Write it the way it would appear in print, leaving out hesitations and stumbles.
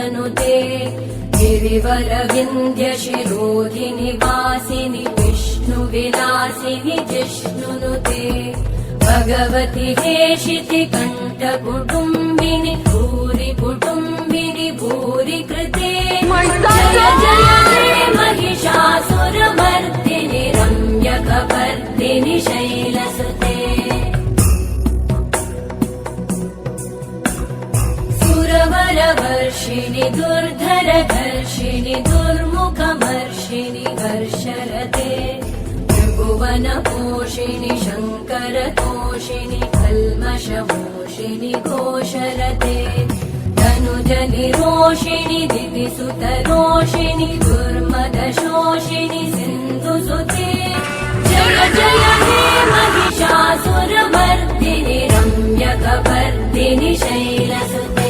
तनुते गिरिवरविन्द्यशिरोधिनि वासिनि विष्णुविलासिनि जिष्णुनुते भगवति हेशिति कण्ठकुटुम्बिनि भूरि कुटुम्बिनि भूरि कृते जय जय हे महिषासुरमर्दिनि रम्यकपर्दिनि शैलसुते सुरवरवर्षिणि दुर्धरघर्षिणि दुर्मुखमर्षिणि हर्षरते त्रिभुवनपोषिणि शङ्करतोषिणि कल्मषमोषिणि घोषरते धनुजनिरोषिणि दितिसुतरोषिणि दुर्मदशोषिणि सिन्धुसुते जय जय हे महिषासुरमर्दिनि रम्यकपर्दिनि शैलसुते